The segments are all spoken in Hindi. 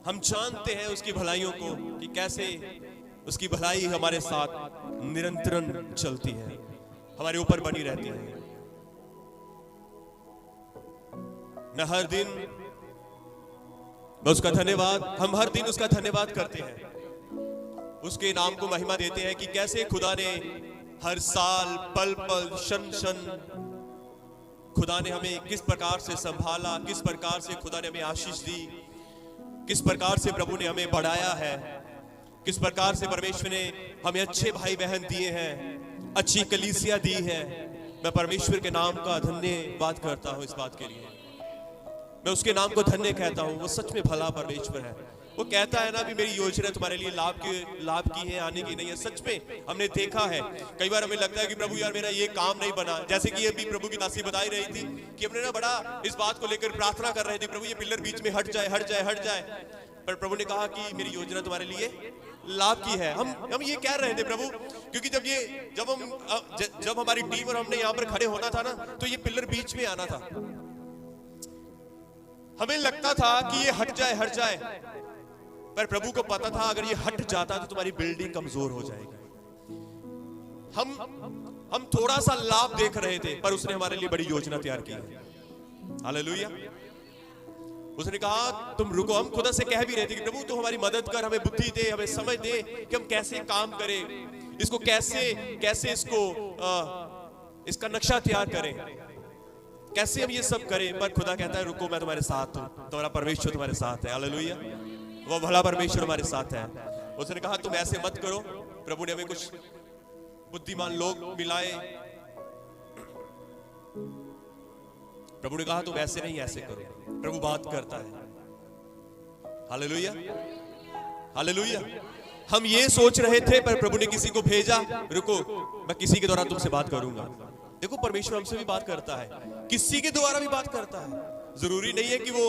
हम जानते हैं उसकी भलाइयों को कि कैसे उसकी भलाई हमारे साथ निरंतर चलती है, हमारे ऊपर बनी रहती है। मैं हर दिन उसका धन्यवाद, हम हर दिन उसका धन्यवाद करते हैं, उसके नाम को महिमा देते हैं कि कैसे खुदा ने हर साल पल पल क्षण क्षण खुदा ने हमें किस प्रकार से संभाला, किस प्रकार से खुदा ने हमें आशीष दी, किस प्रकार से प्रभु ने हमें बढ़ाया है, किस प्रकार से परमेश्वर ने हमें अच्छे भाई बहन दिए हैं, अच्छी कलीसिया दी है। मैं परमेश्वर के नाम का धन्यवाद करता हूं। इस बात के लिए मैं उसके नाम को धन्य कहता हूं। वो सच में भला परमेश्वर है। वो कहता है ना भी मेरी योजना तुम्हारे लिए लाभ की है, आने की नहीं है। सच में हमने देखा है, कई बार हमें लगता है कि प्रभु यार मेरा ये काम नहीं बना, जैसे कि ये भी प्रभु की दासी बता ही रही थी कि हमने ना बड़ा इस बात को लेकर प्रार्थना कर रहे थे, प्रभु ये पिलर बीच में हट जाए हट जाए हट जाए, पर प्रभु ने कहा कि मेरी योजना तुम्हारे लिए लाभ की है। हम ये कह रहे थे प्रभु, क्योंकि जब हमारी टीम और हमने यहाँ पर खड़े होना था ना, तो ये पिलर बीच में आना था। हमें लगता था कि ये हट जाए, पर प्रभु को पता था अगर ये हट जाता तो तुम्हारी बिल्डिंग कमजोर हो जाएगी। हम थोड़ा सा लाभ देख रहे थे, पर उसने हमारे लिए बड़ी योजना तैयार की है। हालेलुया। उसने कहा तुम रुको। हम खुदा से कह भी रहे थे कि प्रभु तू हमारी मदद कर, हमें बुद्धि दे, हमें समझ दे कि हम कैसे काम करें, इसको कैसे इसका नक्शा तैयार करें, कैसे हम ये सब करें। पर खुदा कहता है रुको, मैं तुम्हारे साथ हूं, तुम्हारा परमेश्वर तुम्हारे साथ है। हालेलुया। वो भला परमेश्वर हमारे साथ है। उसने कहा तुम ऐसे मत करो। प्रभु ने हमें कुछ बुद्धिमान लोग मिलाए। प्रभु ने कहा तुम ऐसे नहीं ऐसे करो। प्रभु बात करता है। Hallelujah, hallelujah. हम ये सोच रहे थे, पर प्रभु ने किसी को भेजा, रुको मैं किसी के द्वारा तुमसे बात करूंगा। देखो परमेश्वर हमसे भी बात करता है, किसी के द्वारा भी बात करता है। जरूरी नहीं है कि वो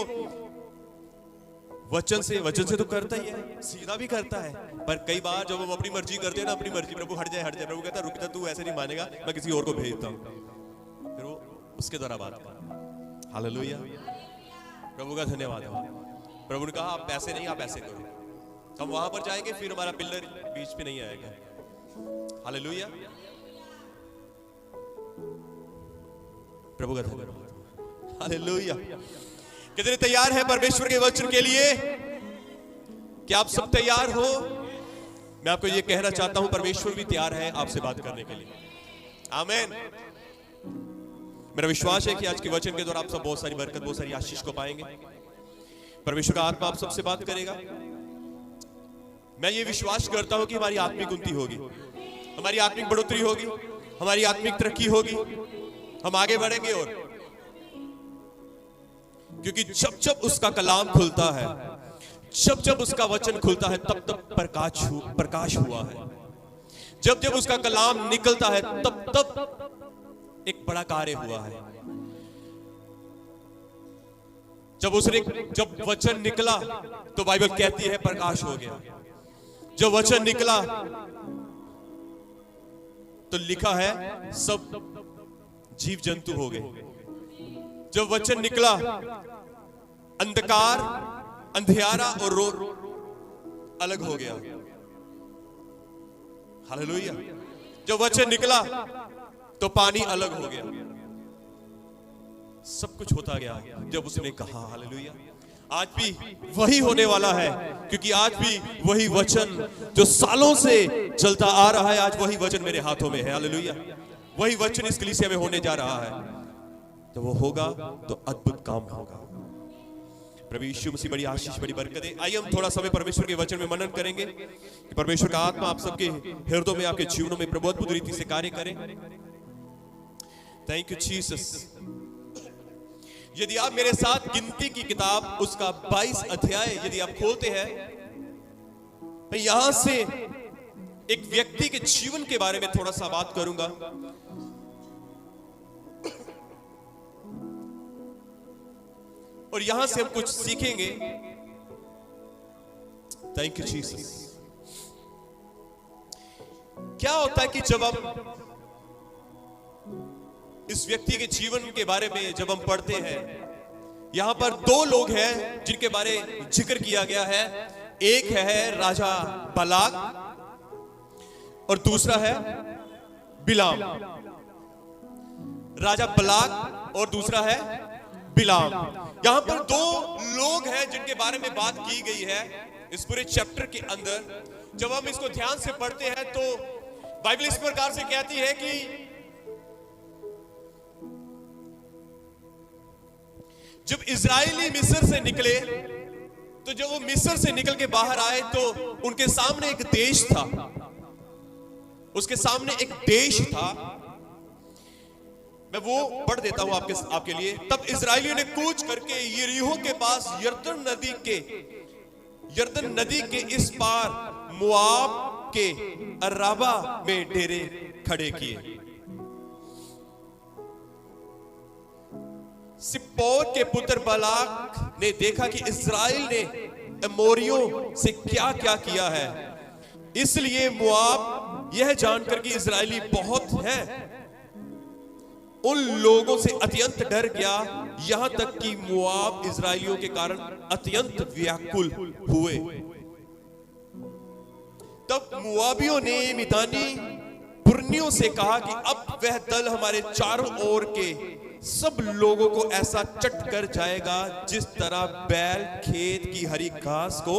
वचन से तो करता ही है, सीधा भी करता है। पर कई बार जब हम अपनी मर्जी करते हैं ना, अपनी मर्जी, प्रभु हट जाए, प्रभु कहता है रुक जा, तू ऐसे नहीं मानेगा, मैं किसी और को भेजता हूं। फिर वो उसके द्वारा बात कर। हालेलुया। प्रभु का धन्यवाद है। प्रभु ने कहा आप ऐसे नहीं, आप ऐसे करो। हम वहां पर जाएंगे, फिर हमारा पिलर बीच में नहीं आएगा। हालेलुया। प्रभु का धन्यवाद। हालेलुया। कितने तैयार हैं परमेश्वर के वचन के लिए? क्या आप सब तैयार हो? मैं आपको ये कहना चाहता हूं, परमेश्वर भी तैयार है आपसे बात करने के लिए। आमीन। मेरा विश्वास है कि आज के वचन के द्वारा आप सब बहुत सारी बरकत, बहुत सारी आशीष को पाएंगे। परमेश्वर का आत्मा आप सबसे बात करेगा। मैं ये विश्वास करता हूं कि हमारी आत्मिक उन्नति होगी, हमारी आत्मिक बढ़ोतरी होगी, हमारी आत्मिक तरक्की होगी, हम आगे बढ़ेंगे। और क्योंकि जब उसका कलाम खुलता है, जब उसका वचन खुलता है, तब प्रकाश हुआ है। जब उसका कलाम निकलता है, तब एक बड़ा कार्य हुआ है। जब वचन निकला तो बाइबल कहती है प्रकाश हो गया। जब वचन निकला तो लिखा है सब जीव जंतु हो गए। जब वचन निकला, अंधकार, अंधियारा और रो अलग हो गया। हालेलुया। जब वचन निकला तो पानी अलग हो गया। सब कुछ होता गया जब उसने कहा। हालेलुया। आज भी वही होने वाला है, क्योंकि आज भी वही वचन जो सालों से चलता आ रहा है, आज वही वचन मेरे हाथों में है। हालेलुया। वही वचन इस कलीसिया में होने जा रहा है। तो वो होगा तो अद्भुत काम होगा। प्रभु यीशु मसीह बड़ी आशीष, बड़ी बरकत है। आइए हम थोड़ा समय परमेश्वर के वचन में मनन करेंगे कि परमेश्वर का आत्मा आप सबके हृदयों में, आपके जीवनों में प्रभु अद्भुत रीति से कार्य करे। Thank you Jesus. यदि आप मेरे साथ गिनती की किताब उसका 22 अध्याय यदि आप खोलते हैं, मैं यहां से एक व्यक्ति के जीवन के बारे में थोड़ा सा बात करूंगा। और यहां से हम कुछ सीखेंगे। Thank you Jesus. क्या होता है कि जब हम इस व्यक्ति के जीवन के बारे में जब हम पढ़ते हैं, यहां पर दो लोग हैं जिनके बारे जिक्र किया गया है। एक है राजा बलाक और दूसरा है बिलाम। राजा बलाक और दूसरा है बिलाम। यहां पर दो लोग हैं जिनके बारे में बात की गई है इस पूरे चैप्टर के अंदर। जब हम इसको ध्यान से पढ़ते हैं तो बाइबल इस प्रकार से कहती है कि जब इजरायली मिस्र से निकले, तो जब वो मिस्र से निकल के बाहर आए तो उनके सामने एक देश था, उसके सामने एक देश था। मैं वो पढ़ देता हूं आपके लिए। तब इजरायलियों ने कूच करके यरीहो के पास यरदन नदी के इस पार मोआब के अराबा में डेरे खड़े किए। सिप्पोर के पुत्र बलाक ने देखा कि इस्राएल ने अमोरियों से क्या क्या किया है, इसलिए मोआब यह जानकर कि इस्राएली बहुत हैं, उन लोगों से अत्यंत डर गया, यहां तक कि मोआब इस्राएलियों के कारण अत्यंत व्याकुल हुए। तब मोआबियों ने मिदानी पुरनियों से कहा कि अब वह दल हमारे चारों ओर के सब लोगों को ऐसा चट कर जाएगा जिस तरह बैल खेत की हरी घास को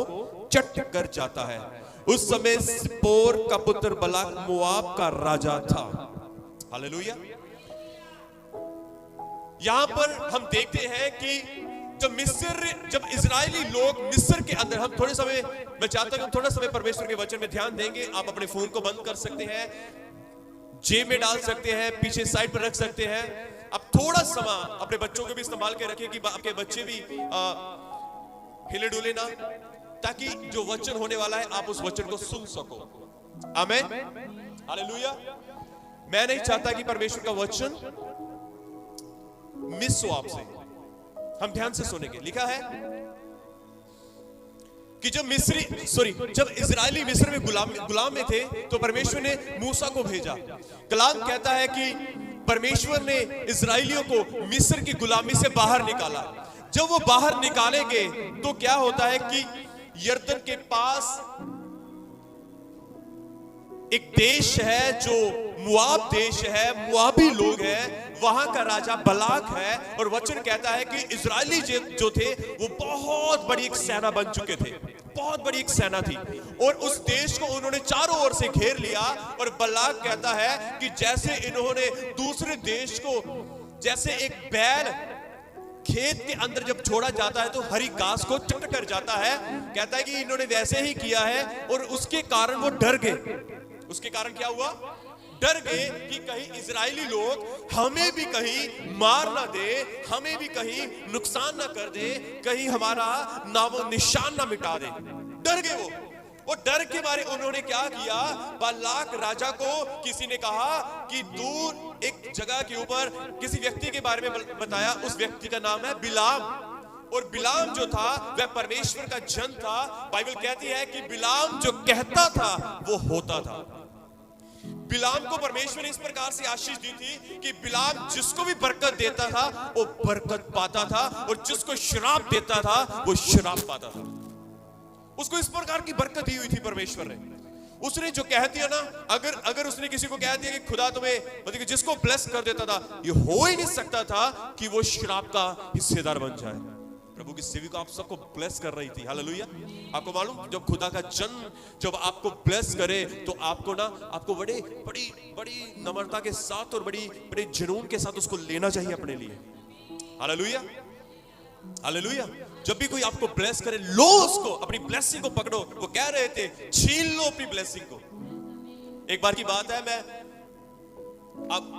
चट कर जाता है। उस समय सिप्पोर का पुत्र बलाक मोआब का राजा था। हालेलुया। यहां पर हम देखते हैं कि जब इजरायली लोग मिस्र के अंदर, हम थोड़े समय, मैं चाहता हूं थोड़ा समय परमेश्वर के वचन में ध्यान देंगे। आप अपने फोन को बंद कर सकते हैं, जेब में डाल सकते हैं, पीछे साइड पर रख सकते हैं। अब थोड़ा समय अपने बच्चों को भी इस्तेमाल के रखें कि आपके बच्चे भी हिले डुले ना, ताकि जो वचन होने वाला है आप उस वचन को सुन सको। आमीन, हालेलुया। मैं नहीं चाहता कि परमेश्वर का वचन मिस हो आपसे। हम ध्यान से सुनेंगे। लिखा है कि जब इजरायली मिस्र में गुलाम में थे तो परमेश्वर ने मूसा को भेजा। कलाम कहता है कि परमेश्वर ने इजरायलियों को मिस्र की गुलामी से बाहर निकाला। जब वो बाहर निकाले गए तो क्या होता है कि यरदन के पास एक देश है जो मोआब देश है, मोआबी लोग हैं, वहां का राजा बलाक है। और वचन कहता है कि इजरायली जो थे वो बहुत बड़ी एक सेना बन चुके थे, बहुत बड़ी एक सेना थी, और उस देश को उन्होंने चारों ओर से घेर लिया। और बलाक कहता है कि जैसे इन्होंने दूसरे देश को, जैसे एक बैल खेत के अंदर जब छोड़ा जाता है तो हरी घास को चट कर जाता है, कहता है कि इन्होंने वैसे ही किया है। और उसके कारण वो डर गए। उसके कारण क्या हुआ? डर गए कि कहीं इजरायली लोग हमें भी कहीं मार ना दे, हमें भी कहीं नुकसान ना कर दे, कहीं हमारा नामो निशान ना मिटा दे। डर गए वो डर के बारे उन्होंने क्या किया? बलाक राजा को किसी ने कहा कि दूर एक जगह के ऊपर किसी व्यक्ति के बारे में बताया। उस व्यक्ति का नाम है बिलाम। और बिलाम जो था वह परमेश्वर का जन था। बाइबल कहती है कि बिलाम जो कहता था वो होता था। बिलाम को परमेश्वर ने इस प्रकार से आशीष दी थी कि बिलाम जिसको भी बरकत देता था वो बरकत पाता था, और जिसको श्राप देता था वो श्राप पाता था। उसको इस प्रकार की बरकत दी हुई थी परमेश्वर ने। उसने जो कह दिया ना, अगर उसने किसी को कह दिया कि खुदा तुम्हें, मतलब कि जिसको ब्लेस कर देता था, ये हो ही नहीं सकता था कि वो श्राप का हिस्सेदार बन जाए। प्रभु की सेविका आप सबको ब्लेस कर रही थी। हालेलुया। आपको मालूम, जब खुदा का जन जब आपको ब्लेस करे तो आपको बड़ी नम्रता के साथ और बड़े जुनून के साथ उसको लेना चाहिए अपने लिए। Hallelujah, hallelujah. जब भी कोई आपको ब्लेस करे, लो उसको, अपनी ब्लेसिंग को पकड़ो। वो कह रहे थे छीन लो अपनी ब्लेसिंग को। एक बार की बात है, मैं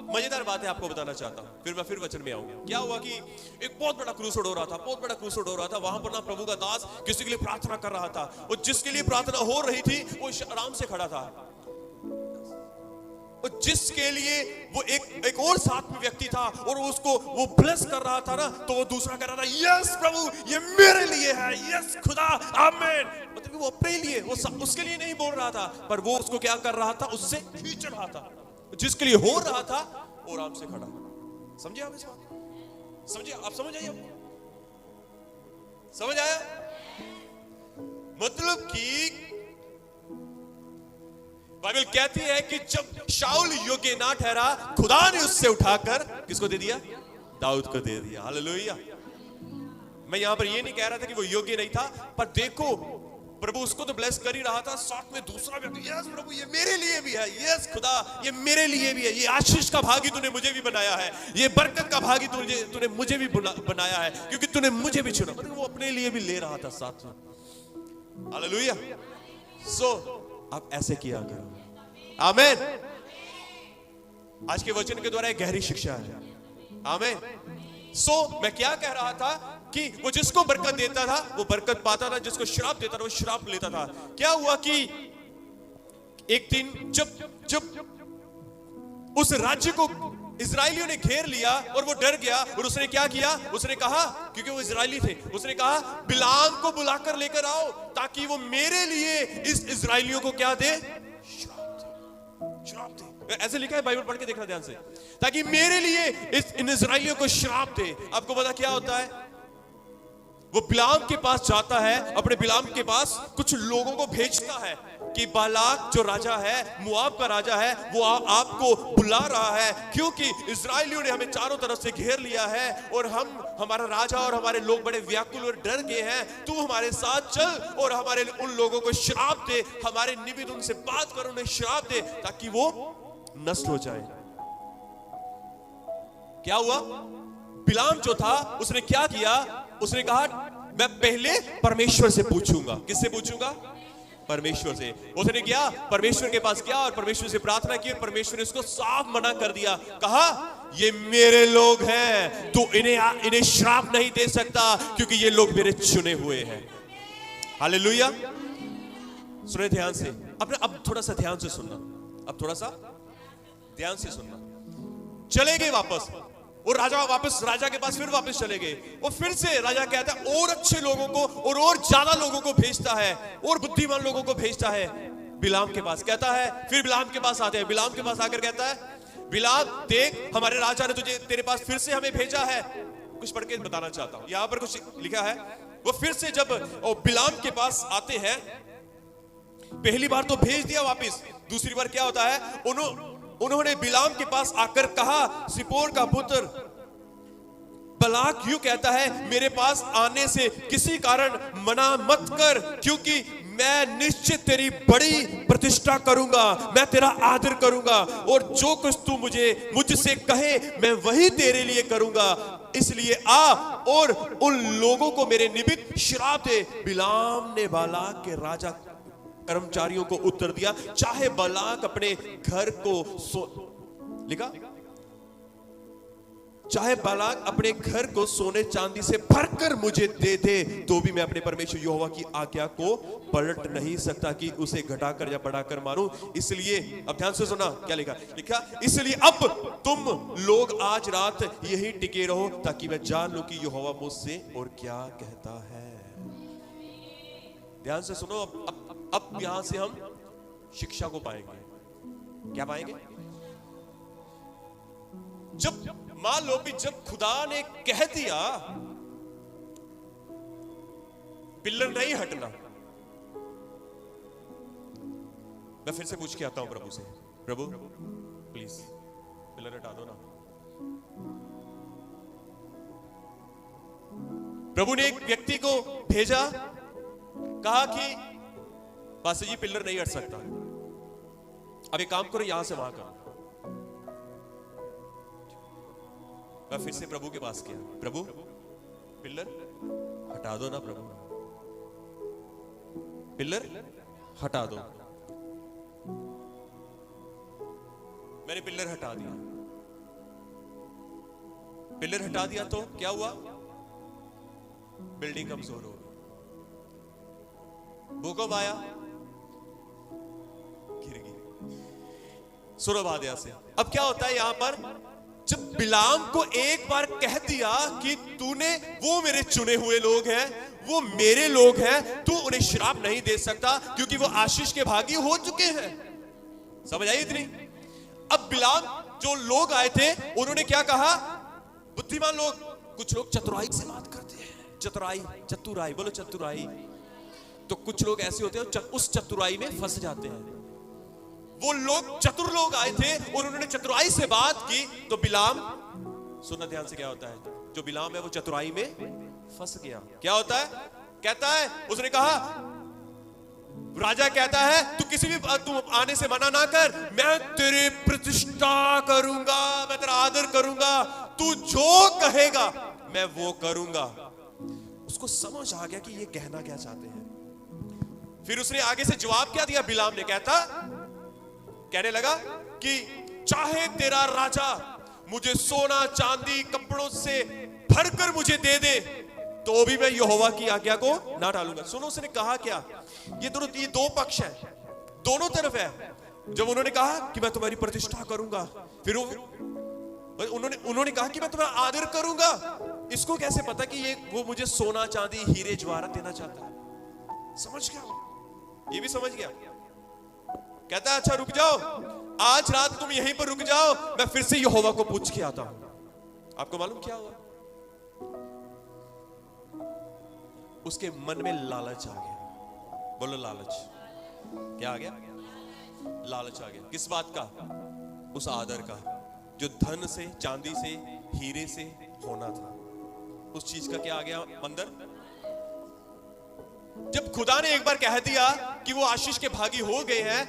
मजेदार बात है आपको बताना चाहता हूं, फिर वचन में आऊंगा। क्या हुआ कि एक बहुत बड़ा क्रूसेड हो रहा था। वहां पर ना प्रभु का दास किसी के लिए प्रार्थना कर रहा था, और जिसके लिए प्रार्थना हो रही थी वो आराम से खड़ा था, और जिसके लिए वो एक और साथ में व्यक्ति था और उसको वो ब्लेस कर रहा था ना, तो वो दूसरा कह रहा था यस प्रभु ये मेरे लिए है, यस खुदा आमीन। मतलब वो अपने लिए, वो उसके लिए नहीं बोल रहा था, पर वो उसको क्या कर रहा था, उससे खींच रहा था। जिसके लिए हो रहा था वो आराम से खड़ा। समझे आप इस बात? समझे आप? समझ आइए। समझ आया? मतलब कि बाइबल कहती है कि जब शाऊल योग्य ना ठहरा, खुदा ने उससे उठाकर किसको दे दिया? दाऊद को दे दिया। हालेलुया। मैं यहां पर ये नहीं कह रहा था कि वो योग्य नहीं था, पर देखो प्रभु उसको तो ब्लेस कर ही रहा था, साथ में दूसरा व्यक्ति, यस प्रभु ये मेरे लिए भी है, यस खुदा ये मेरे लिए भी है, ये आशीष का भागी तूने मुझे भी बनाया है, ये बरकत का भागी तूने मुझे भी बनाया है, क्योंकि तूने मुझे भी चुना। मतलब वो अपने लिए भी ले रहा था साथ में। हालेलुया। सो आप ऐसे किया करो। आमीन। आज के वचन के द्वारा एक गहरी शिक्षा है। आमीन। सो मैं क्या कह रहा था कि वो जिसको बरकत देता था वो बरकत पाता था, जिसको श्राप देता था वो श्राप लेता था। क्या हुआ कि एक दिन जब उस राज्य को इजराइलियों ने घेर लिया और वो डर गया, और उसने क्या किया? उसने कहा, क्योंकि वो इजराइली थे, उसने कहा बिलाम को बुलाकर लेकर आओ ताकि वो मेरे लिए इस इजराइलियों को क्या दे? श्राप दे। ऐसे लिखा है, बाइबल पढ़ के देखना ध्यान से, ताकि मेरे लिए इन इजराइलियों को श्राप दे। आपको पता क्या होता है? वो बिलाम के पास जाता है, अपने बिलाम के पास कुछ लोगों को भेजता है कि बालाक जो राजा है, मुआब का राजा है, वो आपको बुला रहा है, क्योंकि इजराइलियों ने हमें चारों तरफ से घेर लिया है और हमारा राजा और हमारे लोग बड़े व्याकुल और डर गए हैं। तू हमारे साथ चल और हमारे उन लोगों को श्राप दे, हमारे निमित्त उनसे बात कर, उन्हें श्राप दे ताकि वो नष्ट हो जाए। क्या हुआ? बिलाम जो था उसने क्या किया? उसने कहा मैं पहले परमेश्वर से पूछूंगा। किससे पूछूंगा? परमेश्वर से। उसने क्या? परमेश्वर के पास गया और परमेश्वर से प्रार्थना की, और परमेश्वर ने उसको साफ मना कर दिया। कहा ये मेरे लोग हैं, तू इन्हें श्राप नहीं दे सकता, क्योंकि ये लोग मेरे चुने हुए हैं। हालेलुया। सुने ध्यान से, अब थोड़ा सा ध्यान से सुनना, अब थोड़ा सा ध्यान से सुनना। चले गए वापस, और राजा के पास फिर वापस चले गए, और फिर से राजा कहता है और अच्छे लोगों को और ज्यादा लोगों को भेजता है, और बुद्धिमान लोगों को भेजता है बिलाम के पास। कहता है, फिर बिलाम के पास आते हैं, बिलाम के पास आकर कहता है बिलाम देख, हमारे राजा ने तुझे तेरे पास फिर से हमें भेजा है। कुछ पढ़ के बताना चाहता हूं, यहां पर कुछ लिखा है। वो फिर से जब बिलाम के पास आते हैं, पहली बार तो भेज दिया वापिस, दूसरी बार क्या होता है? उन्होंने बिलाम के पास आकर कहा, सिपोर का पुत्र बलाक यूं कहता है, मेरे पास आने से किसी कारण मना मत कर, क्योंकि मैं निश्चित तेरी बड़ी प्रतिष्ठा करूंगा, मैं तेरा आदर करूंगा, और जो कुछ तू मुझसे कहे मैं वही तेरे लिए करूंगा। इसलिए आ और उन लोगों को मेरे निमित्त श्राप दे। बिलाम ने बालाक के राजा कर्मचारियों को उत्तर दिया, चाहे बालाक अपने घर को लिखा, चाहे बालाक अपने घर को सोने चांदी से भरकर मुझे दे दे, तो भी मैं अपने परमेश्वर यहोवा की आज्ञा को पलट नहीं सकता कि उसे घटाकर या बढ़ाकर मारूं। इसलिए अब ध्यान से सुना क्या लिखा, इसलिए अब तुम लोग आज रात यहीं टिके रहो, ताकि मैं जान लूं कि यहोवा मुझसे और क्या कहता है। ध्यान से सुनो। अब यहां से हम शिक्षा को पाएंगे। क्या पाएंगे? जब मान लो कि जब खुदा ने कह दिया पिल्लर नहीं हटना, मैं फिर से पूछ के आता हूं प्रभु से, प्रभु प्लीज पिल्लर हटा दो ना। प्रभु ने एक व्यक्ति को भेजा, कहा कि पास्टर जी पिल्लर नहीं हट सकता, अब एक काम करो यहां से वहां करो। मैं फिर से प्रभु के पास गया, प्रभु पिल्लर हटा दो ना, प्रभु पिल्लर हटा दो। मैंने पिल्लर हटा दिया। पिल्लर हटा दिया तो क्या हुआ? बिल्डिंग कमजोर हो गई, भूकंप आया, गिर गई। सुनो बात यहां से। अब क्या होता है यहां पर? जब बिलाम को एक बार कह दिया कि तूने, वो मेरे चुने हुए लोग हैं, वो मेरे लोग हैं, तू उन्हें श्राप नहीं दे सकता, क्योंकि वो आशीष के भागी हो चुके हैं। समझ आई इतनी? अब बिलाम जो लोग आए थे उन्होंने क्या कहा? बुद्धिमान लोग, कुछ लोग चतुराई से बात करते हैं, चतुराई, बोलो चतुराई। तो कुछ लोग ऐसे होते हैं उस चतुराई में फंस जाते हैं। वो लोग चतुर लोग आए थे और उन्होंने चतुराई से बात की, तो बिलाम, सुनना ध्यान से, क्या होता है? जो बिलाम है वो चतुराई में फंस गया। क्या होता है? कहता है, उसने कहा, राजा कहता है तू आने से मना ना कर, मैं तेरी प्रतिष्ठा करूंगा, मैं तेरा आदर करूंगा, तू जो कहेगा मैं वो करूंगा। उसको समझ आ गया कि ये कहना क्या चाहते हैं। फिर उसने आगे से जवाब क्या दिया? बिलाम ने कहने लगा कि चाहे तेरा राजा मुझे सोना चांदी कपड़ों से भरकर मुझे दे दे, तो भी मैं यहोवा की आज्ञा को ना टालूंगा। सुनो उसने कहा क्या? ये दो पक्ष है, दोनों तरफ है। जब उन्होंने कहा कि मैं तुम्हारी प्रतिष्ठा करूंगा, फिर उन्होंने कहा कि मैं तुम्हारा आदर करूंगा। इसको कैसे पता कि वो मुझे सोना चांदी हीरे जवाहरात देना चाहता है? समझ गया, ये भी समझ गया। कहता है अच्छा रुक जाओ, आज रात तुम यहीं पर रुक जाओ, मैं फिर से यहोवा को पूछ के आता हूं। आपको मालूम क्या हुआ? उसके मन में लालच आ गया। बोलो लालच। क्या आ गया? लालच आ गया। किस बात का? उस आदर का जो धन से, चांदी से, हीरे से होना था। उस चीज का क्या आ गया अंदर? जब खुदा ने एक बार कह दिया कि वो आशीष के भागी हो गए हैं,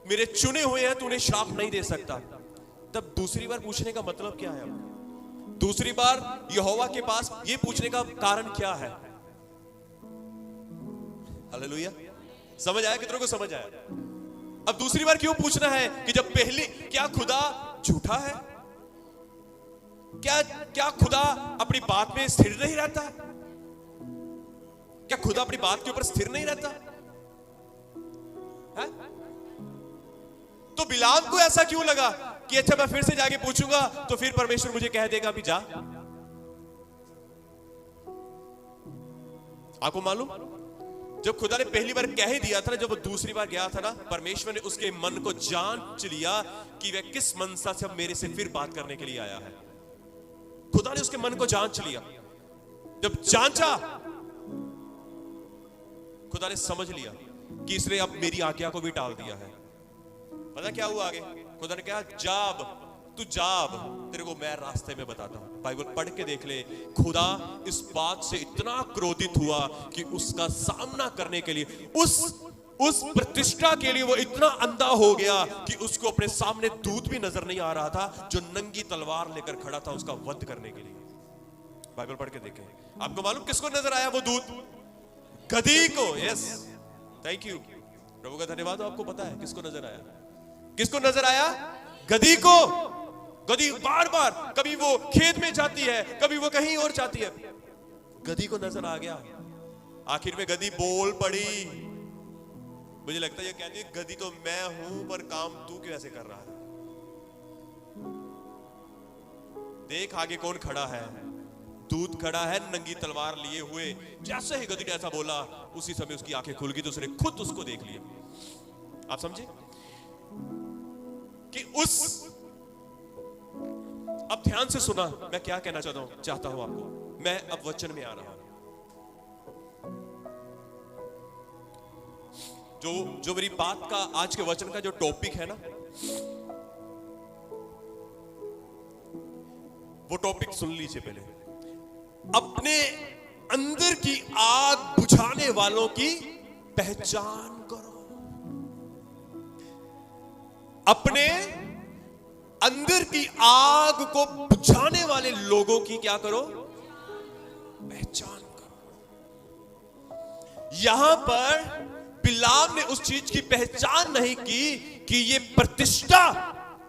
मेरे चुने हुए हैं, तू उन्हें श्राप नहीं दे सकता, तब दूसरी बार पूछने का मतलब क्या है? दूसरी बार यहोवा के पास ये पूछने का कारण क्या है? हालेलुया। समझ आया? कितनों को समझ आया? अब दूसरी बार क्यों पूछना है कि जब पहले, क्या खुदा झूठा है? क्या खुदा अपनी बात में स्थिर नहीं रहता? क्या खुदा अपनी बात के ऊपर स्थिर नहीं रहता है? तो बिलाम को ऐसा क्यों लगा कि अच्छा मैं फिर से जाके पूछूंगा तो फिर परमेश्वर मुझे कह देगा भी जा? आपको मालूम, जब खुदा ने पहली बार कह ही दिया था ना, जब वो दूसरी बार गया था ना, परमेश्वर ने उसके मन को जांच लिया कि वह किस मनसा से अब मेरे से फिर बात करने के लिए आया है। खुदा ने उसके मन को जांच लिया। जब जांचा, खुदा ने समझ लिया कि इसने अब मेरी आज्ञा को भी टाल दिया है। पता क्या हुआ आगे? खुदा ने कहा जाब, तू जाब, तेरे को मैं रास्ते में बताता हूं। बाइबल पढ़ के देख ले। खुदा इस बात से इतना क्रोधित हुआ कि उसका सामना करने के लिए, उस प्रतिष्ठा के लिए वो इतना अंधा हो गया कि उसको अपने सामने दूत भी नजर नहीं आ रहा था जो नंगी तलवार लेकर खड़ा था उसका वध करने के लिए। बाइबल पढ़ के देखें। आपको मालूम किसको नजर आया वो दूत? गधी को। यस, थैंक यू प्रभु का धन्यवाद। आपको पता है किसको नजर आया? किसको नजर आया? गधी को। गधी बार बार, कभी वो खेत में जाती है, कभी वो कहीं और जाती है, गधी को नजर आ गया। आखिर में गधी बोल पड़ी। मुझे लगता है ये कहती है गधी तो मैं हूं, पर काम तू क्यों ऐसे कर रहा है? देख आगे कौन खड़ा है? दूत खड़ा है नंगी तलवार लिए हुए। जैसे ही गधी ने ऐसा बोला, उसी समय उसकी आंखें खुल गई, तो उसने खुद उसको देख लिया। आप समझे कि अब ध्यान से सुना मैं क्या कहना चाहता हूं आपको। मैं अब वचन में आ रहा हूं। जो मेरी बात का, आज के वचन का जो टॉपिक है ना, वो टॉपिक सुन लीजिए पहले। अपने अंदर की आग बुझाने वालों की पहचान करो। अपने अंदर की आग को बुझाने वाले लोगों की क्या करो? पहचान करो। यहां पर बिलाम ने उस चीज की पहचान नहीं की कि ये प्रतिष्ठा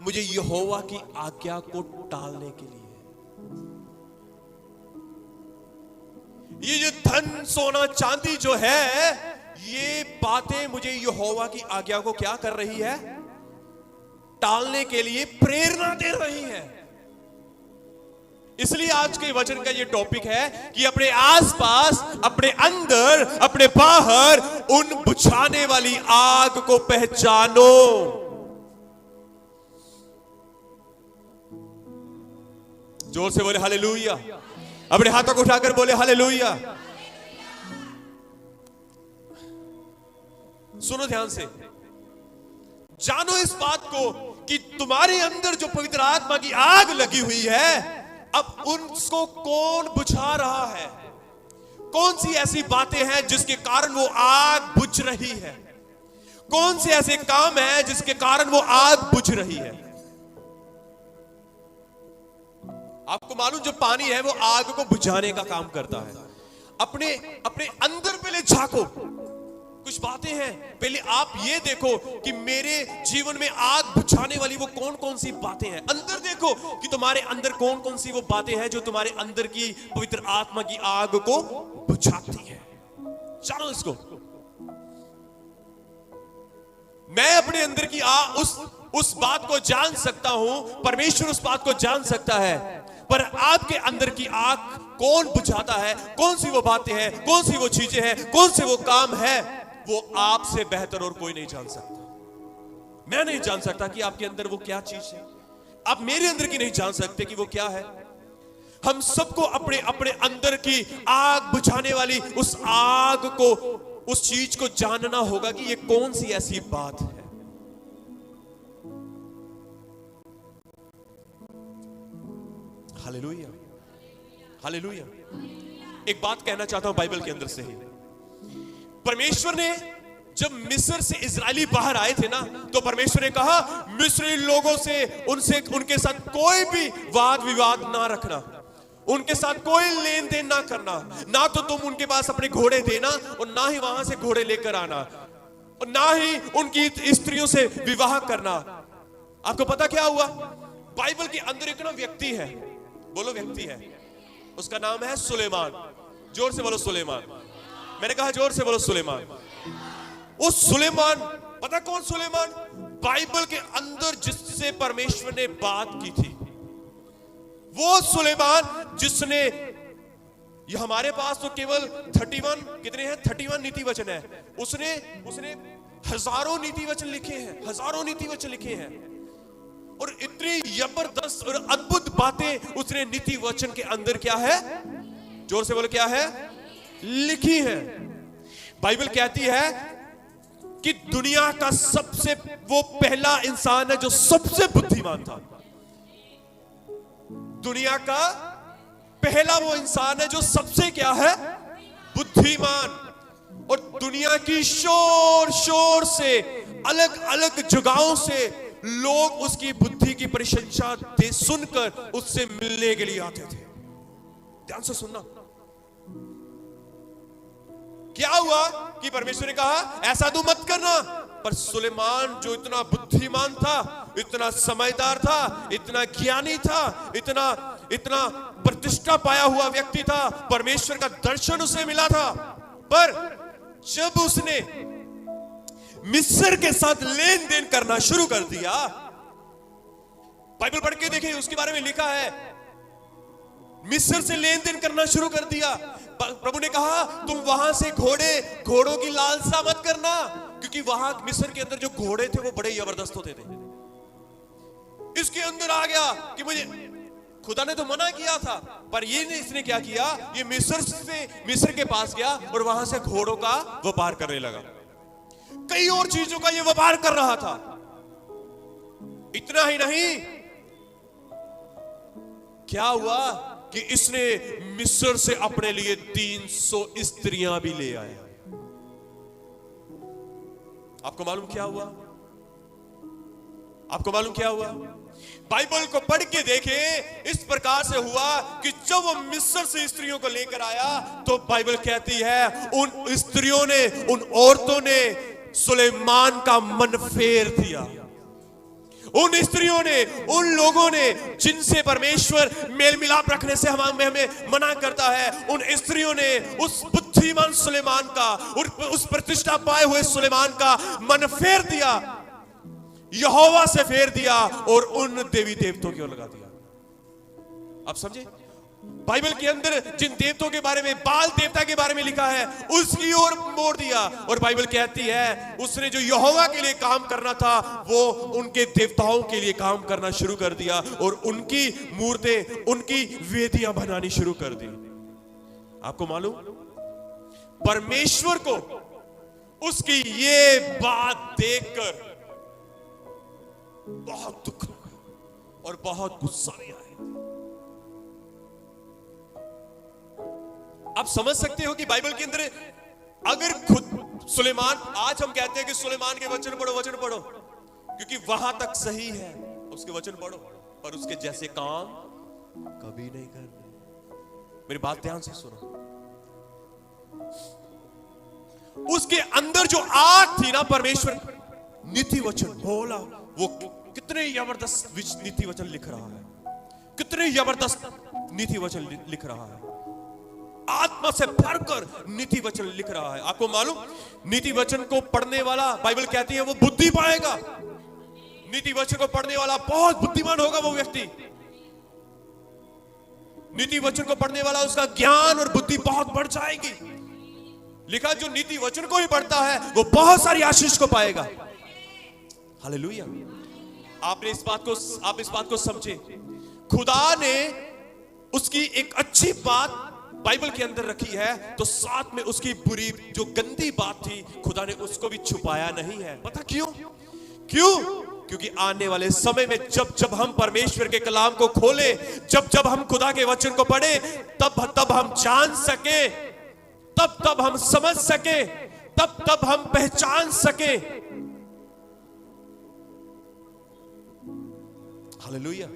मुझे यहोवा की आज्ञा को टालने के लिए, ये जो धन सोना चांदी जो है, ये बातें मुझे यहोवा की आज्ञा को क्या कर रही है? टालने के लिए प्रेरणा दे रही है। इसलिए आज के वचन का ये टॉपिक है कि अपने आसपास, अपने अंदर, अपने बाहर उन बुझाने वाली आग को पहचानो। जोर से बोले हालेलुया। अपने हाथों को उठाकर बोले हालेलुया। सुनो ध्यान से, जानो इस बात को कि तुम्हारे अंदर जो पवित्र आत्मा की आग लगी हुई है, अब उसको कौन बुझा रहा है? कौन सी ऐसी बातें हैं जिसके कारण वो आग बुझ रही है? कौन से ऐसे काम है जिसके कारण वो आग बुझ रही है? आपको मालूम, जो पानी है वो आग को बुझाने का काम करता है। अपने अपने अंदर पहले झांको, कुछ बातें हैं, पहले आप ये देखो कि मेरे जीवन में आग बुझाने वाली वो कौन कौन सी बातें हैं। अंदर देखो कि तुम्हारे अंदर कौन कौन सी वो बातें हैं जो तुम्हारे अंदर की पवित्र आत्मा की आग को बुझाती हैं। जानो इसको। मैं अपने अंदर की उस बात को जान सकता हूं, परमेश्वर उस बात को जान सकता है, पर आपके अंदर की आग कौन बुझाता है? कौन सी वो बातें हैं, कौन सी वो चीजें हैं, कौन से वो काम है, वो आपसे बेहतर और कोई नहीं जान सकता। मैं नहीं जान सकता कि आपके अंदर वो क्या चीज है। आप मेरे अंदर की नहीं जान सकते कि वो क्या है। हम सबको अपने अपने अंदर की आग बुझाने वाली उस आग को, उस चीज को जानना होगा कि ये कौन सी ऐसी बात है। Hallelujah, hallelujah. एक बात कहना चाहता हूं बाइबल के अंदर से ही। परमेश्वर ने जब मिस्र से इजरायली बाहर आए थे ना, तो परमेश्वर ने कहा मिस्री लोगों से उनके साथ कोई भी वाद विवाद ना रखना, उनके साथ कोई लेन देन ना करना, ना तो तुम उनके पास अपने घोड़े देना और ना ही वहां से घोड़े लेकर आना, और ना ही उनकी स्त्रियों से विवाह करना। आपको पता क्या हुआ? बाइबल के अंदर एक ना व्यक्ति है, बोलो व्यक्ति है, उसका नाम है सुलेमान। जोर से बोलो सुलेमान। मैंने कहा जोर से बोलो सुलेमान। वो सुलेमान, पता कौन सुलेमान? बाइबल के अंदर जिससे परमेश्वर ने बात की थी, वो सुलेमान जिसने, ये हमारे पास तो केवल 31, कितने हैं? 31 नीति वचन है। उसने हजारों नीति वचन लिखे हैं, हजारों नीति वचन लिखे हैं, और इतनी जबरदस्त और अद्भुत बातें उसने नीति वचन के अंदर क्या है? जोर से बोलो क्या है? लिखी है। बाइबल कहती है कि दुनिया का सबसे वो पहला इंसान है जो सबसे बुद्धिमान था। दुनिया का पहला वो इंसान है जो सबसे क्या है? बुद्धिमान। और दुनिया की शोर शोर से, अलग अलग जगहों से लोग उसकी बुद्धि की प्रशंसा सुनकर उससे मिलने के लिए आते थे। ध्यान से सुनना। क्या हुआ कि परमेश्वर ने कहा ऐसा तू मत करना, पर सुलेमान जो इतना बुद्धिमान था, इतना समझदार था, इतना ज्ञानी था, इतना प्रतिष्ठा पाया हुआ व्यक्ति था, परमेश्वर का दर्शन उसे मिला था, पर जब उसने मिस्र के साथ लेन देन करना शुरू कर दिया, बाइबल पढ़ के देखिए, उसके बारे में लिखा है, मिस्र से लेन देन करना शुरू कर दिया। प्रभु ने कहा तुम वहां से घोड़ों की लालसा मत करना, क्योंकि वहां मिस्र के अंदर जो घोड़े थे वो बड़े जबरदस्त होते थे। इसके अंदर आ गया कि मुझे, खुदा ने तो मना किया था, पर ये नहीं, इसने क्या किया, ये मिस्र के पास गया और वहां से घोड़ों का व्यापार करने लगा, कई और चीजों का ये व्यापार कर रहा था। इतना ही नहीं, क्या हुआ कि इसने मिस्र से अपने लिए 300 स्त्रियां भी ले आया। आपको मालूम क्या हुआ? आपको मालूम क्या हुआ? बाइबल को पढ़ के देखे, इस प्रकार से हुआ कि जब वो मिस्र से स्त्रियों को लेकर आया, तो बाइबल कहती है उन स्त्रियों ने, उन औरतों ने सुलेमान का मन फेर दिया। उन स्त्रियों ने, उन लोगों ने जिनसे परमेश्वर मेल मिलाप रखने से हमें मना करता है, उन स्त्रियों ने उस बुद्धिमान सुलेमान का, उस प्रतिष्ठा पाए हुए सुलेमान का मन फेर दिया, यहोवा से फेर दिया और उन देवी देवताओं की ओर लगा दिया। आप समझे? बाइबल के अंदर जिन देवताओं के बारे में, बाल देवता के बारे में लिखा है, उसकी ओर मोड़ दिया। और बाइबल कहती है उसने जो यहोवा के लिए काम करना था, वो उनके देवताओं के लिए काम करना शुरू कर दिया और उनकी मूर्तें, उनकी वेदियां बनानी शुरू कर दी। आपको मालूम, परमेश्वर को उसकी ये बात देखकर बहुत दुख लगा और बहुत गुस्सा भी आया। आप समझ सकते हो कि बाइबल के अंदर अगर खुद सुलेमान, आज हम कहते हैं कि सुलेमान के वचन पढ़ो, क्योंकि वहां तक सही है, उसके वचन पढ़ो, पर उसके जैसे काम कभी नहीं करने। मेरी बात ध्यान से सुनो। उसके अंदर जो आग थी ना, परमेश्वर नीति वचन बोला, वो कितने जबरदस्त नीति वचन लिख रहा है, कितने जबरदस्त नीति वचन लिख रहा है, आत्मा से भरकर नीति वचन लिख रहा है। आपको मालूम, नीति वचन को पढ़ने वाला, बाइबल कहती है, वो बुद्धि पाएगा। नीति वचन को पढ़ने वाला बहुत बुद्धिमान होगा वो व्यक्ति। नीति वचन को पढ़ने वाला, उसका ज्ञान और बुद्धि बहुत बढ़ जाएगी। लिखा, जो नीति वचन को ही पढ़ता है वो बहुत सारी आशीष को पाएगा। हालेलुया। आप इस बात को समझे। खुदा ने उसकी एक अच्छी बात बाइबल के अंदर रखी है, तो साथ में उसकी बुरी जो गंदी बात थी, खुदा ने उसको भी छुपाया नहीं है। पता क्यों? क्योंकि आने वाले समय में जब हम परमेश्वर के कलाम को खोले, जब हम खुदा के वचन को पढ़े, तब हम जान सके, तब हम समझ सके, तब हम पहचान सके। हालेलुया।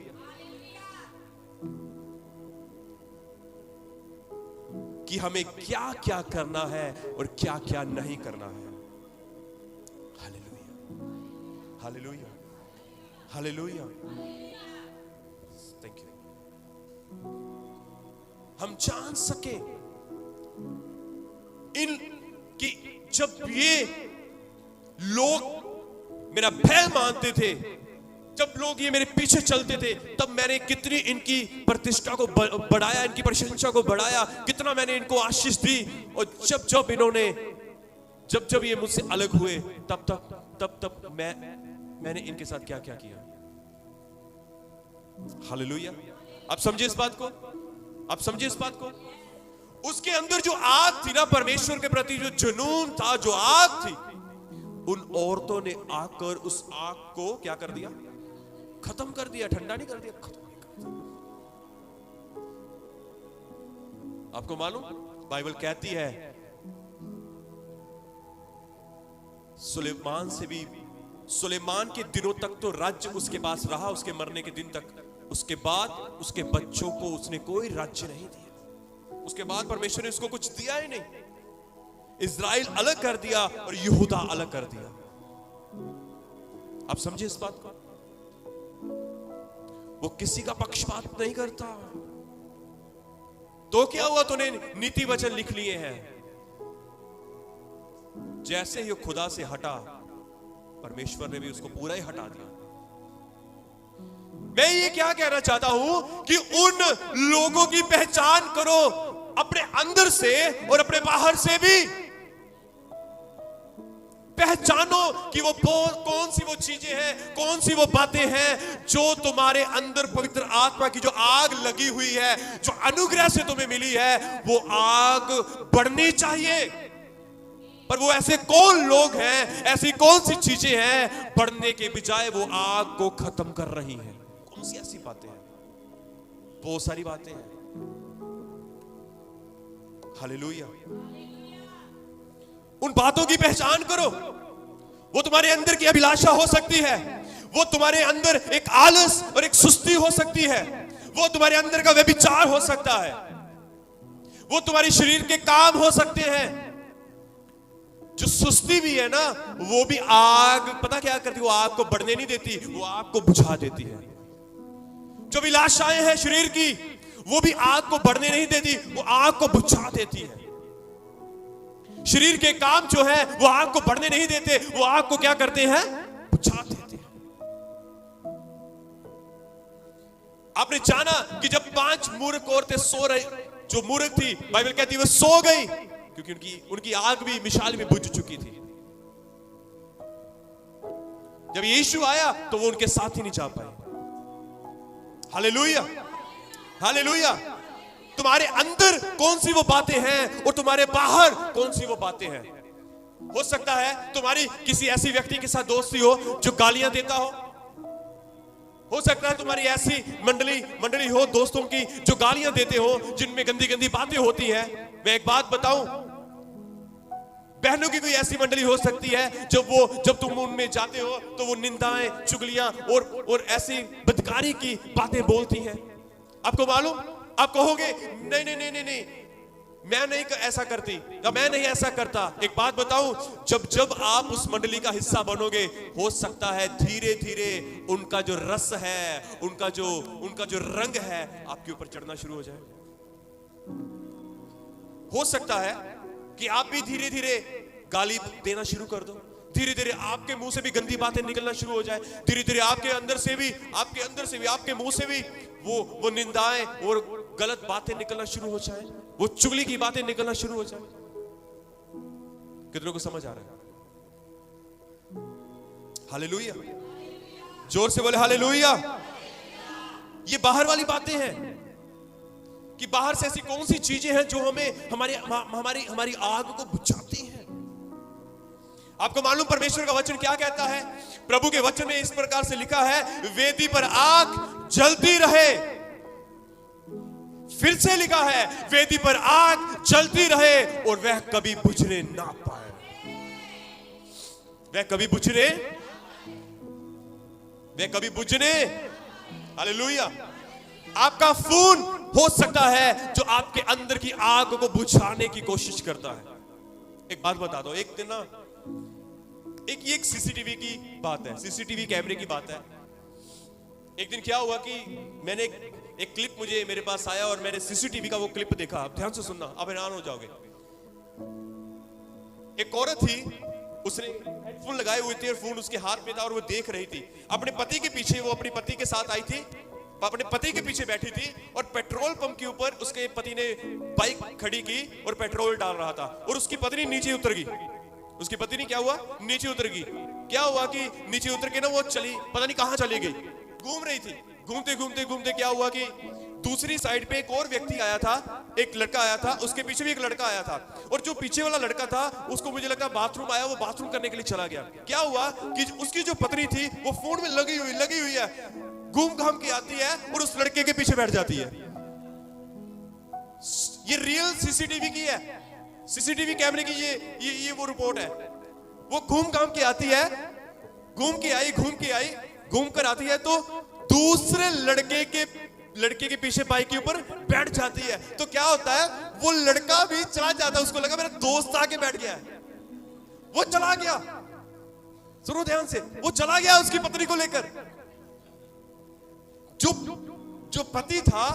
कि हमें क्या क्या करना है और क्या क्या नहीं करना है। Hallelujah, hallelujah, hallelujah. Thank you. हम जान सके इन कि जब ये लोग मेरा भय मानते थे, जब लोग ये मेरे पीछे चलते थे, तब मैंने कितनी इनकी प्रतिष्ठा को बढ़ाया, इनकी प्रशंसा को बढ़ाया, कितना मैंने इनको आशीष दी। और जब ये मुझसे अलग हुए, तब मैंने इनके साथ क्या क्या किया। हालेलुया। आप समझे इस बात को? आप समझे इस बात को? उसके अंदर जो आग थी ना, परमेश्वर के प्रति जो जुनून था, जो आग थी, उन औरतों ने आकर उस आग को क्या कर दिया? खत्म कर दिया। ठंडा नहीं कर दिया, खत्म नहीं कर दिया। आपको मालूम, बाइबल कहती है सुलेमान के दिनों तक तो राज्य उसके पास रहा, उसके मरने के दिन तक। उसके बाद उसके बच्चों को उसने कोई राज्य नहीं दिया। उसके बाद परमेश्वर ने उसको कुछ दिया ही नहीं। इज़राइल अलग कर दिया और यहूदा अलग कर दिया। आप समझे इस बात को? वो किसी का पक्षपात नहीं करता। तो क्या हुआ? तूने नीति वचन लिख लिए हैं। जैसे ही खुदा से हटा, परमेश्वर ने भी उसको पूरा ही हटा दिया। मैं ये क्या कहना चाहता हूं कि उन लोगों की पहचान करो, अपने अंदर से और अपने बाहर से भी पहचानो कि वो कौन सी वो चीजें हैं, कौन सी वो बातें हैं जो तुम्हारे अंदर पवित्र आत्मा की जो आग लगी हुई है, जो अनुग्रह से तुम्हें मिली है, वो आग बढ़नी चाहिए। पर वो ऐसे कौन लोग हैं, ऐसी कौन सी चीजें हैं बढ़ने के बजाय वो आग को खत्म कर रही हैं? कौन सी ऐसी बातें हैं? बहुत सारी बातें हैं। हालेलुया। उन बातों की पहचान करो। वो तुम्हारे अंदर की अभिलाषा हो सकती है, वो तुम्हारे अंदर एक आलस और एक सुस्ती हो सकती है, वो तुम्हारे अंदर का व्यभिचार हो सकता है, वो तुम्हारे शरीर के काम हो सकते हैं। जो सुस्ती भी है ना, वो भी आग पता क्या करती है? वो आग को बढ़ने नहीं देती, वो आग को बुझा देती है। जो अभिलाषाएं हैं शरीर की, वो भी आग को बढ़ने नहीं देती, वो आग को बुझा देती है। शरीर के काम जो है वो आग को बढ़ने नहीं देते, वो आग को क्या करते हैं? बुझा देते हैं। आपने जाना कि जब 5 मूर्ख औरतें सो रही, जो मूर्ख थी, बाइबल कहती है वो सो गई क्योंकि उनकी आग भी मिसाल में बुझ चुकी थी। जब यीशु आया तो वो उनके साथ ही नहीं जा पाए। Hallelujah, hallelujah. तुम्हारे अंदर कौन सी वो बातें हैं और तुम्हारे बाहर कौन सी वो बातें हैं। हो सकता है तुम्हारी किसी ऐसी व्यक्ति के साथ दोस्ती हो जो गालियां देता हो सकता है तुम्हारी ऐसी मंडली हो दोस्तों की जो गालियां देते हो, जिनमें गंदी गंदी बातें होती है। मैं एक बात बताऊं, बहनों की कोई ऐसी मंडली हो सकती है जब तुम उनमें जाते हो तो वो निंदाएं, चुगलियां और ऐसी बदकारी की बातें बोलती हैं। आपको मालूम, आप कहोगे नहीं नहीं नहीं नहीं नहीं, मैं नहीं ऐसा करती या मैं नहीं ऐसा करता। एक बात बताऊं, जब आप उस मंडली का हिस्सा बनोगे, हो सकता है धीरे धीरे उनका जो रस है, उनका जो रंग है आपके ऊपर चढ़ना शुरू हो जाए। हो सकता है कि आप भी धीरे धीरे गाली देना शुरू कर दो, धीरे धीरे आपके मुंह से भी गंदी बातें निकलना शुरू हो जाए, धीरे धीरे आपके अंदर से भी आपके मुंह से भी वो निंदाएं और गलत बातें निकलना शुरू हो जाए, वो चुगली की बातें निकलना शुरू हो जाए। कितनों को समझ आ रहा है? हालेलुया, जोर से बोले हालेलुया। ये बाहर वाली बातें हैं कि बाहर से ऐसी कौन सी चीजें हैं जो हमें हमारी आग को बुझाती हैं। आपको मालूम परमेश्वर का वचन क्या कहता है? प्रभु के वचन में इस प्रकार से लिखा है, वेदी पर आग जलती रहे। फिर से लिखा है, वेदी पर आग जलती रहे और वह कभी बुझने ना पाए। वह कभी बुझने हालेलुया। आपका खून हो सकता है जो आपके अंदर की आग को बुझाने की कोशिश करता है। एक बात बता दो, एक दिन ना एक सीसीटीवी की बात है, सीसीटीवी कैमरे की बात है। एक दिन क्या हुआ कि मैंने एक क्लिप मुझे मेरे पास आया और मैंने सीसीटीवी का वो क्लिप देखा। आप ध्यान से सुनना, आप हैरान हो जाओगे। एक औरत थी, उसने हेडफोन लगाए हुए थे और फोन उसके हाथ में था और वो देख रही थी अपने पति के पीछे। वो अपने पति के साथ आई थी, अपने पति के पीछे बैठी थी और पेट्रोल पंप के ऊपर उसके पति ने बाइक खड़ी की और पेट्रोल डाल रहा था और उसकी पत्नी नीचे उतर गई। उसकी पत्नी क्या हुआ, नीचे उतर गई। क्या हुआ कि नीचे उतर के ना वो चली, पता नहीं कहां चली गई, घूम रही थी। घूमते घूमते घूमते क्या हुआ कि दूसरी साइड पे एक और व्यक्ति आया था, एक लड़का आया था, उसके पीछे भी एक लड़का आया था और जो पीछे वाला लड़का था उसको मुझे लगता है बाथरूम आया, वो बाथरूम करने के लिए चला गया। क्या हुआ कि उसकी जो पत्नी थी वो फोन में लगी हुई है, घूम घाम के आती है और उस लड़के के पीछे बैठ जाती है। ये रियल सीसीटीवी की है, सीसीटीवी कैमरे की ये वो रिपोर्ट है। वो घूम घाम के आती है, घूम कर आती है तो दूसरे लड़के के पीछे बाइक के ऊपर बैठ जाती है। तो क्या होता है, वो लड़का भी चला जाता है। उसको लगा मेरा दोस्त आके बैठ गया है, वो चला गया। सुनो ध्यान से, वो चला गया उसकी पत्नी को लेकर। जो पति था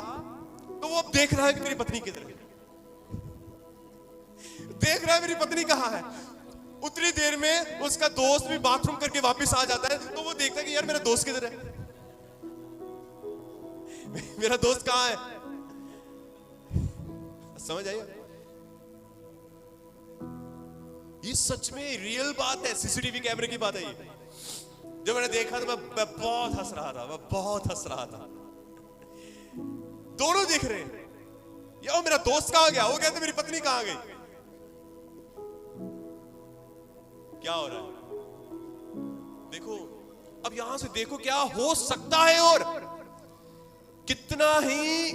तो वो अब देख रहा है कि मेरी पत्नी किधर है, देख रहा है मेरी पत्नी कहां है। उतनी देर में उसका दोस्त भी बाथरूम करके वापस आ जाता है तो वो देखता है कि यार मेरा दोस्त किधर है, मेरा दोस्त कहां है। समझ आई? ये सच में रियल बात है, सीसीटीवी कैमरे की बात है ये। जब मैंने देखा तो मैं बहुत हंस रहा था। दोनों देख रहे हैं, यार मेरा दोस्त कहां गया, वो कहते मेरी पत्नी कहां गई। क्या हो रहा है देखो, अब यहां से देखो क्या हो सकता है और कितना ही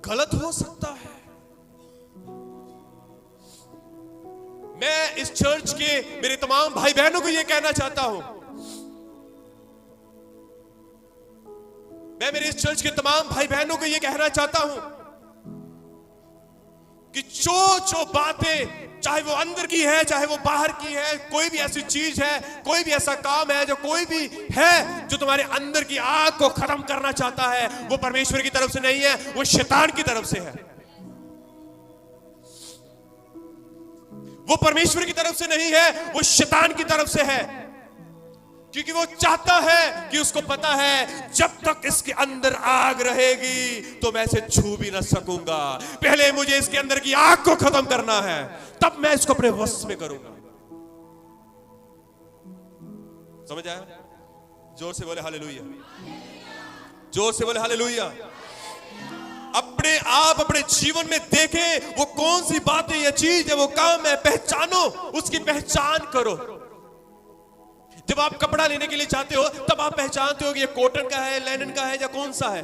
गलत हो सकता है। मैं इस चर्च के मेरे तमाम भाई बहनों को यह कहना चाहता हूं, मैं मेरे इस चर्च के तमाम भाई बहनों को यह कहना चाहता हूं कि जो बातें, चाहे वो अंदर की है चाहे वो बाहर की है, कोई भी ऐसी चीज है, कोई भी ऐसा काम है, जो कोई भी है जो तुम्हारे अंदर की आग को खत्म करना चाहता है, वो परमेश्वर की तरफ से नहीं है, वो शैतान की तरफ से है। वो परमेश्वर की तरफ से नहीं है, वो शैतान की तरफ से है। क्योंकि वो चाहता है कि उसको पता है जब तक इसके अंदर आग रहेगी तो मैं इसे छू भी ना सकूंगा। पहले मुझे इसके अंदर की आग को खत्म करना है, तब मैं इसको अपने वश में करूंगा। समझ आया? जोर से बोले हालेलुया, जोर से बोले हालेलुया। अपने आप अपने जीवन में देखें वो कौन सी बातें या चीज है, वो काम है, पहचानो, उसकी पहचान करो। जब आप कपड़ा लेने के लिए जाते हो तब आप पहचानते हो कि ये कॉटन का है, लेनिन का है या कौन सा है।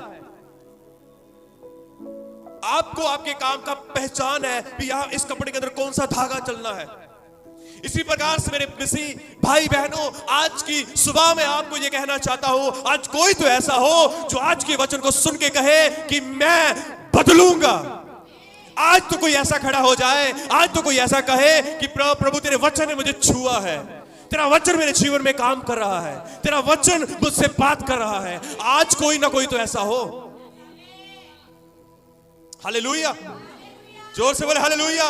आपको आपके काम का पहचान है कि यहाँ इस कपड़े के अंदर कौन सा धागा चलना है। इसी प्रकार से मेरे मसीह भाई बहनों, आज की सुबह में आपको यह कहना चाहता हूं, आज कोई तो ऐसा हो जो आज के वचन को सुन के कहे कि मैं बदलूंगा। आज तो कोई ऐसा खड़ा हो जाए, आज तो कोई ऐसा कहे कि प्रभु तेरे वचन ने मुझे छुआ है, तेरा वचन मेरे जीवन में काम कर रहा है, तेरा वचन मुझसे बात कर रहा है। आज कोई ना कोई तो ऐसा हो। हालेलुया, जोर से बोले हालेलुया।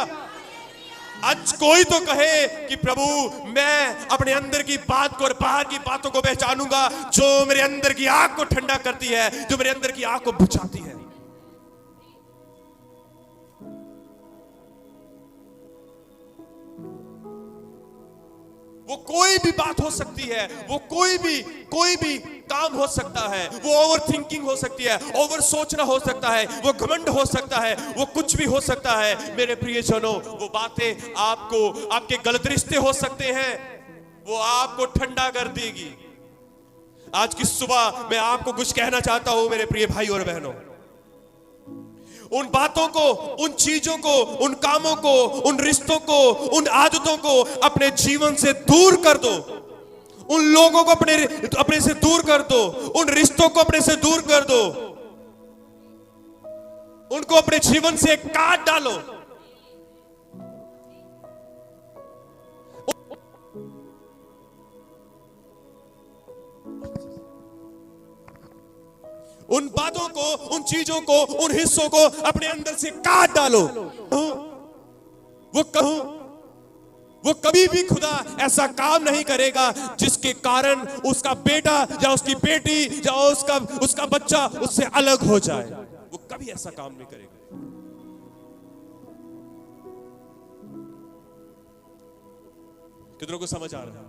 आज कोई तो कहे कि प्रभु मैं अपने अंदर की बात को और बाहर की बातों को पहचानूंगा, जो मेरे अंदर की आग को ठंडा करती है, जो मेरे अंदर की आग को बुझाती है। वो कोई भी बात हो सकती है, वो कोई भी काम हो सकता है, वो ओवर थिंकिंग हो सकती है, ओवर सोचना हो सकता है, वो घमंड हो सकता है, वो कुछ भी हो सकता है। मेरे प्रियजनों, वो बातें आपको, आपके गलत रिश्ते हो सकते हैं, वो आपको ठंडा कर देगी। आज की सुबह मैं आपको कुछ कहना चाहता हूं मेरे प्रिय भाई और बहनों। उन बातों को, उन चीजों को, उन कामों को, उन रिश्तों को, उन आदतों को अपने जीवन से दूर कर दो। उन लोगों को अपने से दूर कर दो, उन रिश्तों को अपने से दूर कर दो, उनको अपने जीवन से काट डालो। उन बातों को, उन चीजों को, उन हिस्सों को अपने अंदर से काट डालो। वो कभी भी खुदा ऐसा काम नहीं करेगा जिसके कारण उसका बेटा या उसकी बेटी या उसका बच्चा उससे अलग हो जाए। वो कभी ऐसा काम नहीं करेगा। कितनों को समझ आ रहा है?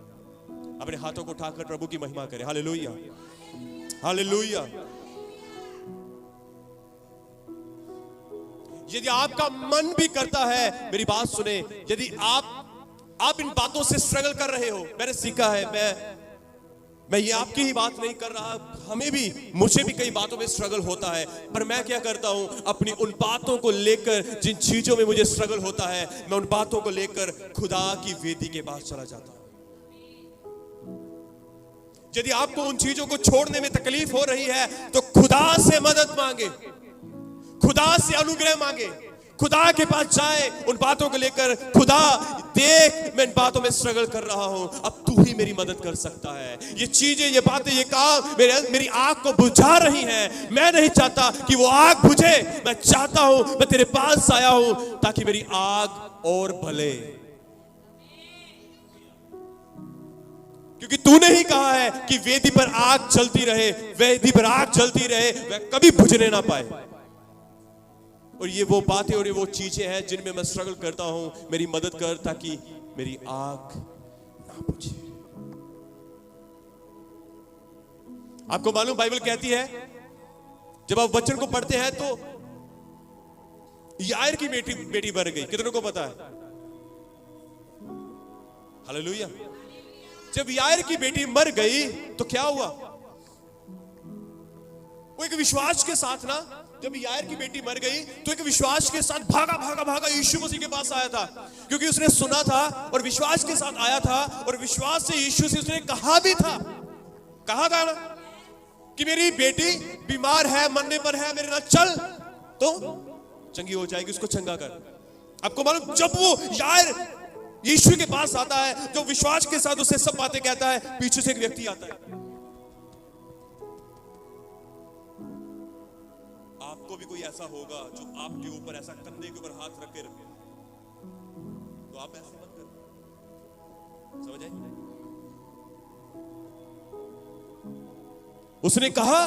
अपने हाथों को उठाकर प्रभु की महिमा करें। Hallelujah, hallelujah. यदि आपका मन भी करता है, मेरी बात सुने, यदि आप इन बातों से स्ट्रगल कर रहे हो, मैंने सीखा है, मैं ये आपकी ही बात नहीं कर रहा, मुझे भी कई बातों में स्ट्रगल होता है, पर मैं क्या करता हूं, अपनी उन बातों को लेकर, जिन चीजों में मुझे स्ट्रगल होता है, मैं उन बातों को लेकर खुदा की वेदी के पास चला जाता हूं। यदि आपको उन चीजों को छोड़ने में तकलीफ हो रही है तो खुदा से मदद मांगे, खुदा से अनुग्रह मांगे, खुदा के पास जाए, उन बातों को लेकर, खुदा देख मैं इन बातों में स्ट्रगल कर रहा हूं, अब तू ही मेरी मदद कर सकता है। ये चीजें, ये बातें, ये काम मेरी आग को बुझा रही हैं। मैं नहीं चाहता कि वो आग बुझे, मैं चाहता हूं, मैं तेरे पास आया हूं ताकि मेरी आग और भले, क्योंकि तूने ही कहा है कि वेदी पर आग चलती रहे, वेदी पर आग चलती रहे, वह कभी बुझने ना पाए। और ये वो बातें और ये वो चीजें हैं जिनमें मैं स्ट्रगल करता हूं। मेरी मदद कर ताकि मेरी आग ना बुझे। आपको मालूम, बाइबल कहती है, जब आप वचन को पढ़ते हैं तो यायर की बेटी मर गई। कितनों को पता है? हालेलुया। जब यायर की बेटी मर गई तो क्या हुआ? वो एक विश्वास के साथ ना, जब यायर की बेटी मर गई तो एक विश्वास के साथ भागा यीशु मसीह के पास आया था, क्योंकि उसने सुना था और विश्वास के साथ आया था, और विश्वास से यीशु से उसने कहा था ना कि मेरी बेटी बीमार है, मरने पर है, मेरे साथ चल तो चंगी हो जाएगी, उसको चंगा कर। आपको मालूम, जब वो यायर यीशु के पास आता है, जो विश्वास के साथ उसे सब बातें कहता है, पीछे से एक व्यक्ति आता है। आपको भी कोई ऐसा होगा जो आपके ऊपर ऐसा कंधे के ऊपर हाथ रख के रखे, तो आप ऐसे मत करो। समझ आए? उसने कहा,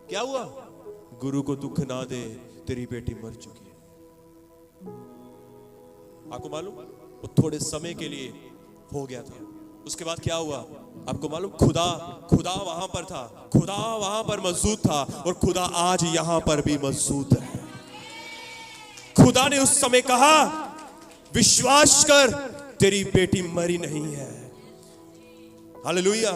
क्या हुआ? गुरु को दुख ना दे, तेरी बेटी मर चुकी है। आपको मालूम, वो थोड़े समय के लिए हो गया था, उसके बाद क्या हुआ आपको मालूम? खुदा वहां पर था, खुदा वहां पर मौजूद था और खुदा आज यहां पर भी मौजूद है। खुदा ने उस समय कहा, विश्वास कर, तेरी बेटी मरी नहीं है। हालेलुया।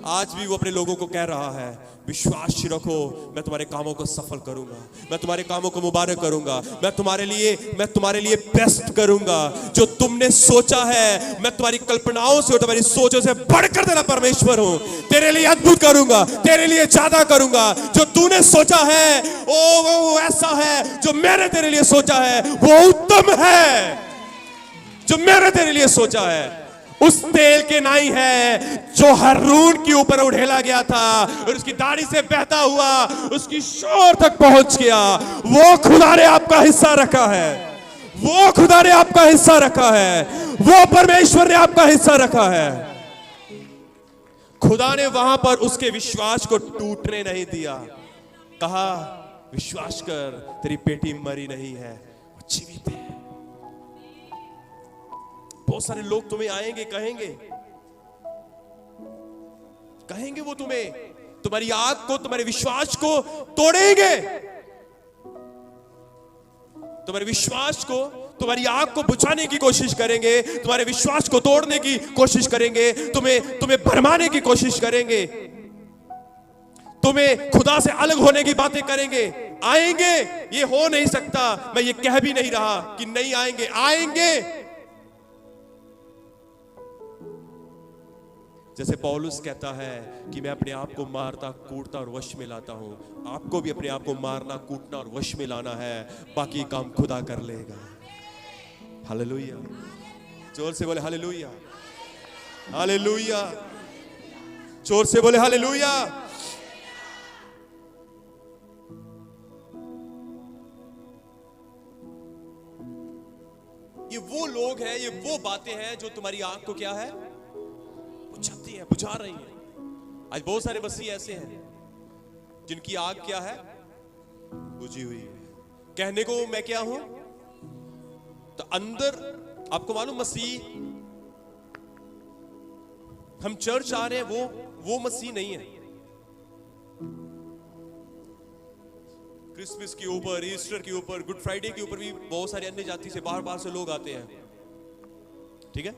आज भी वो अपने लोगों को कह रहा है, विश्वास रखो, मैं तुम्हारे कामों को सफल करूंगा, मैं तुम्हारे कामों को मुबारक करूंगा, मैं तुम्हारे लिए बेस्ट करूंगा। जो तुमने सोचा है, मैं तुम्हारी कल्पनाओं से और तुम्हारी सोचों से बढ़कर तेरा परमेश्वर हूं। तेरे लिए अद्भुत करूंगा, तेरे लिए ज्यादा करूंगा। जो तूने सोचा है वो ऐसा है, जो मैंने तेरे लिए सोचा है वो उत्तम है। जो मैंने तेरे लिए सोचा है उस तेल के नाई है जो हारून के ऊपर उड़ेला गया था और उसकी दाढ़ी से बहता हुआ उसकी शोर तक पहुंच गया। वो खुदा ने आपका हिस्सा रखा है, वो खुदा ने आपका हिस्सा रखा है, वो परमेश्वर ने आपका हिस्सा रखा है। खुदा ने वहां पर उसके विश्वास को टूटने नहीं दिया। कहा, विश्वास कर, तेरी बेटी मरी नहीं है, वो जीवित है। बहुत सारे लोग तुम्हें आएंगे, कहेंगे वो तुम्हें, तुम्हारी आग को, तुम्हारे विश्वास को तोड़ेंगे, तुम्हारे विश्वास को, तुम्हारी आग को बुझाने की कोशिश करेंगे, तुम्हारे विश्वास को तोड़ने की कोशिश करेंगे, तुम्हें भरमाने की कोशिश करेंगे, तुम्हें खुदा से अलग होने की बातें करेंगे। आएंगे, ये हो नहीं सकता। मैं ये कह भी नहीं रहा कि नहीं आएंगे, आएंगे। जैसे पौलुस कहता है कि मैं अपने आप को मारता, कूटता और वश में लाता हूं, आपको भी अपने आप को मारना, कूटना और वश में लाना है। बाकी काम खुदा कर लेगा। हालेलुया। जोर से बोले हालेलुया, हालेलुया। जोर से बोले हालेलुया। ये वो लोग हैं, ये वो बातें हैं जो तुम्हारी आंख को क्या है, बुझाती है, बुझा रही है। आज बहुत सारे मसीह ऐसे हैं जिनकी आग क्या है, बुझी हुई है। कहने को मैं क्या हूं, तो अंदर आपको मालूम, मसीह, हम चर्च आ रहे हैं, वो मसीह नहीं है। क्रिसमस के ऊपर, ईस्टर के ऊपर, गुड फ्राइडे के ऊपर भी बहुत सारे अन्य जाति से बाहर से लोग आते हैं, ठीक है।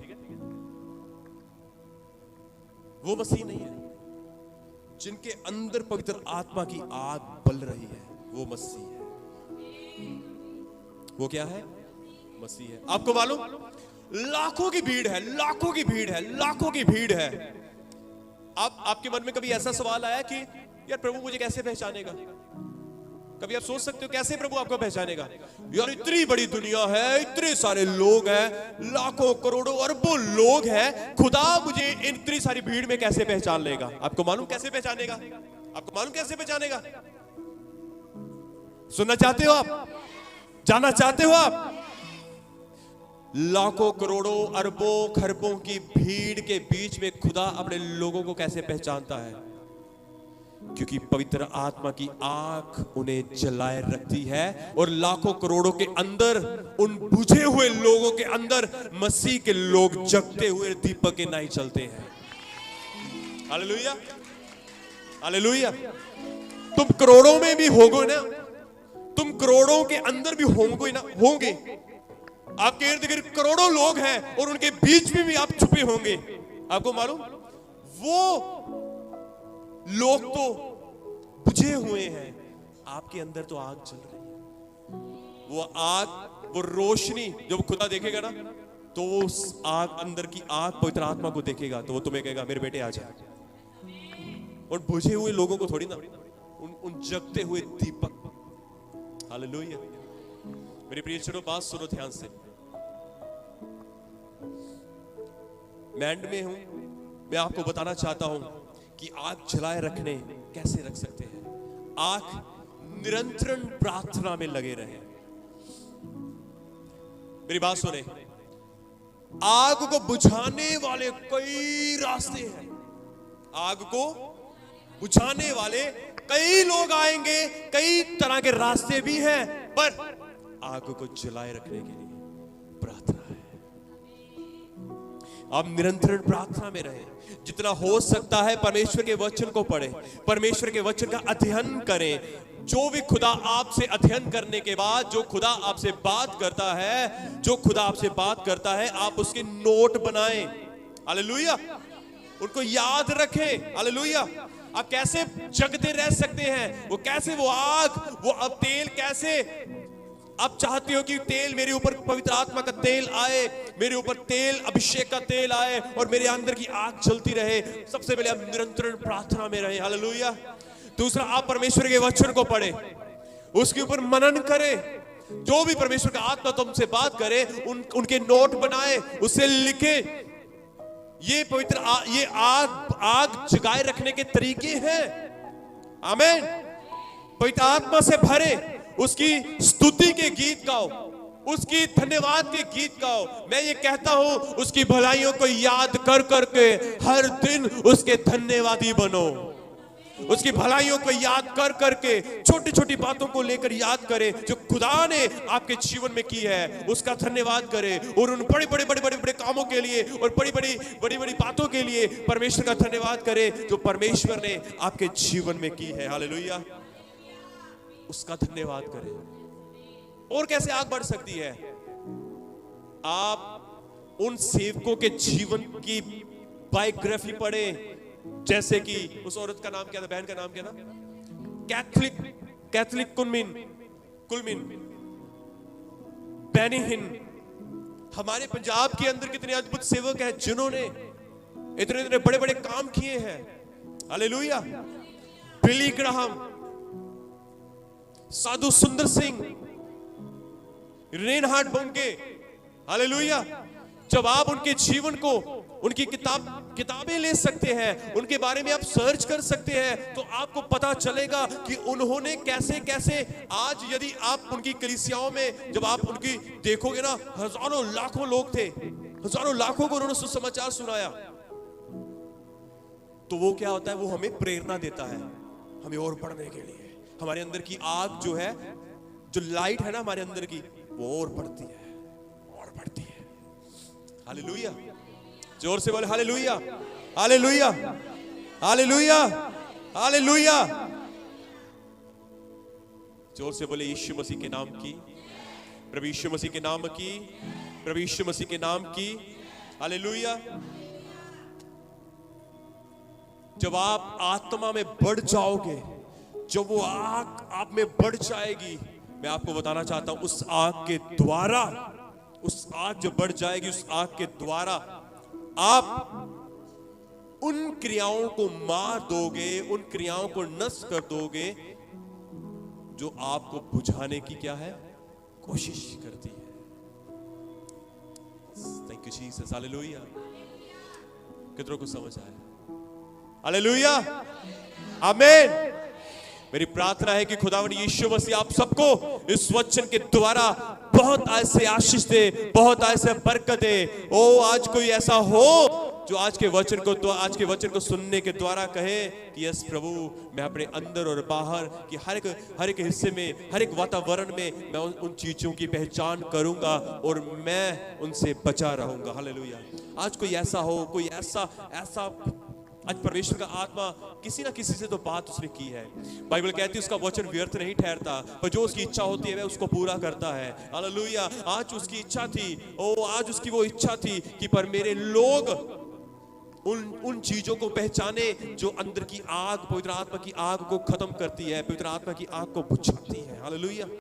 वो मसीह नहीं है। जिनके अंदर पवित्र आत्मा की आग बल रही है, वो मसीह है। वो क्या है, मसीह है। आपको मालूम, लाखों की भीड़ है, लाखों की भीड़ है, लाखों की भीड़ है। आपके मन में कभी ऐसा सवाल आया कि यार प्रभु मुझे कैसे पहचानेगा? कभी आप सोच सकते हो कैसे प्रभु आपको पहचानेगा? यार इतनी बड़ी दुनिया है, इतने सारे लोग हैं, लाखों करोड़ों अरबों लोग हैं, खुदा मुझे इतनी सारी भीड़ में कैसे पहचान लेगा? आपको मालूम कैसे पहचानेगा? आपको मालूम कैसे पहचानेगा? सुनना चाहते हो आप? जानना चाहते हो आप? लाखों करोड़ों अरबों खरबों की भीड़ के बीच में खुदा अपने लोगों को कैसे पहचानता है? क्योंकि पवित्र आत्मा की आग उन्हें जलाए रखती है और लाखों करोड़ों के अंदर, उन बुझे हुए लोगों के अंदर मसीह के लोग जगते हुए दीपक के नाई चलते हैं। Hallelujah, hallelujah. तुम करोड़ों में भी होगे ना, तुम करोड़ों के अंदर भी होंगे ना, होंगे। आपके इर्द गिर्द करोड़ों लोग हैं और उनके बीच में भी आप छुपे होंगे। आपको मालूम, वो लोग तो बुझे हुए हैं, आपके अंदर तो आग जल रही है। वो आग, वो रोशनी जब खुदा देखेगा ना, तो वो उस आग, अंदर की आग पवित्र आत्मा को देखेगा तो वो तुम्हें कहेगा मेरे बेटे आ जा। और बुझे हुए लोगों को थोड़ी ना, उन जगते हुए दीपक। हालेलुया। मेरे प्रिय चलो बात सुनो ध्यान से। मैं एंड में हूं, मैं आपको बताना चाहता हूं कि आग जलाए रखने कैसे रख सकते हैं। आग निरंतर प्रार्थना में लगे रहे। मेरी बात सुने, आग को बुझाने वाले कई रास्ते हैं। आग को बुझाने वाले कई लोग आएंगे, कई तरह के रास्ते भी हैं, पर आग को जलाए रखने के लिए प्रार्थना है। आप निरंतर प्रार्थना में रहें। जितना हो सकता है परमेश्वर के वचन को पढ़ें, परमेश्वर के वचन का अध्ययन करें। जो भी खुदा आपसे अध्ययन करने के बाद जो खुदा आपसे बात करता है, जो खुदा आपसे बात करता है, आप उसके नोट बनाएं। हालेलुया। उनको याद रखें। हालेलुया। आप कैसे जगते रह सकते हैं, वो कैसे, वो आग, वो अब तेल कैसे आप चाहते हो कि तेल मेरे ऊपर, पवित्र आत्मा का तेल आए, मेरे ऊपर तेल, अभिषेक का तेल आए और मेरे अंदर की आग जलती रहे। सबसे पहले आप निरंतर प्रार्थना में रहें। हालेलुया। दूसरा, आप परमेश्वर के वचन को पढ़ें, उसके ऊपर मनन करें। जो भी परमेश्वर का आत्मा तुमसे बात करे, उनके नोट बनाए, उसे लिखे। ये पवित्र ये आग जगाए रखने के तरीके हैं। आमीन। पवित्र आत्मा से भरे, उसकी स्तुति के गीत गाओ, उसकी धन्यवाद के गीत गाओ। मैं ये कहता हूं, उसकी भलाइयों को याद कर करके हर दिन उसके धन्यवादी बनो। उसकी भलाइयों को याद कर करके, छोटी छोटी बातों को लेकर याद करें जो खुदा ने आपके जीवन में की है, उसका धन्यवाद करें। और उन बड़े बड़े कामों के लिए और बड़ी बड़ी बातों के लिए परमेश्वर का धन्यवाद करें जो परमेश्वर ने आपके जीवन में की है। हालेलुया। उसका धन्यवाद करें। और कैसे आग बढ़ सकती है? आप उन सेवकों के जीवन की बायोग्राफी पढ़ें, जैसे कि उस औरत का नाम क्या था, बहन का नाम क्या था? कैथलिक कुलमिन बेनिहिन। हमारे पंजाब के अंदर कितने अद्भुत सेवक हैं जिन्होंने इतने बड़े बड़े काम किए हैं। हालेलुया। बिली ग्राहम, साधु सुंदर सिंह, रेनहार्ड बंके। हालेलुया। जब आप उनके जीवन को, उनकी किताबें ले सकते हैं, उनके बारे में आप सर्च कर सकते हैं, तो आपको पता चलेगा कि उन्होंने कैसे कैसे, आज यदि आप उनकी कलीसियाओं में जब आप उनकी देखोगे ना, हजारों लाखों लोग थे, हजारों लाखों को उन्होंने सुसमाचार सुनाया। तो वो क्या होता है, वो हमें प्रेरणा देता है हमें और बढ़ने के लिए। हमारे अंदर की आग जो है, जो लाइट है ना हमारे अंदर की, वो और बढ़ती है और बढ़ती है। हालेलुया। जोर से बोले हालेलुया, हालेलुया, हालेलुया, हालेलुया। जोर से बोले यीशु मसीह के नाम की, प्रभु यीशु मसीह के नाम की, प्रभु यीशु मसीह के नाम की। हालेलुया। जब आप आत्मा में बढ़ जाओगे, जब वो आग आप में बढ़ जाएगी, मैं आपको बताना चाहता हूं, उस आग के द्वारा, उस आग जो बढ़ जाएगी, उस आग के द्वारा आप उन क्रियाओं को मार दोगे, उन क्रियाओं को नष्ट कर दोगे जो आपको बुझाने की क्या है, कोशिश करती है। Thank you Jesus. हालेलुया। कितनों को समझ आया? हालेलुया। आमीन। मेरी प्रार्थना है कि खुदावंद यीशु मसीह आप सबको इस वचन के द्वारा बहुत ऐसे आशीष दे, बहुत ऐसे बरकत दे। ओ आज कोई ऐसा हो जो आज के वचन को सुनने के द्वारा कहे कि यस प्रभु, मैं अपने अंदर और बाहर की हर एक हिस्से में, हर एक वातावरण में मैं उन चीजों की पहचान करूंगा और मैं उनसे बचा रहूंगा। हालेलुया। आज कोई ऐसा हो, कोई ऐसा आज परमेश्वर का आत्मा किसी ना किसी से तो बात उसने की है। बाइबल कहती है उसका वचन व्यर्थ नहीं ठहरता, पर जो उसकी इच्छा होती है वह उसको पूरा करता है। हालेलुया। आज उसकी इच्छा थी, आज उसकी वो इच्छा थी कि पर मेरे लोग उन चीजों को पहचाने जो अंदर की आग, पवित्र आत्मा की आग को खत्म करती है, पवित्र आत्मा की आग को बुझाती है। हालेलुया।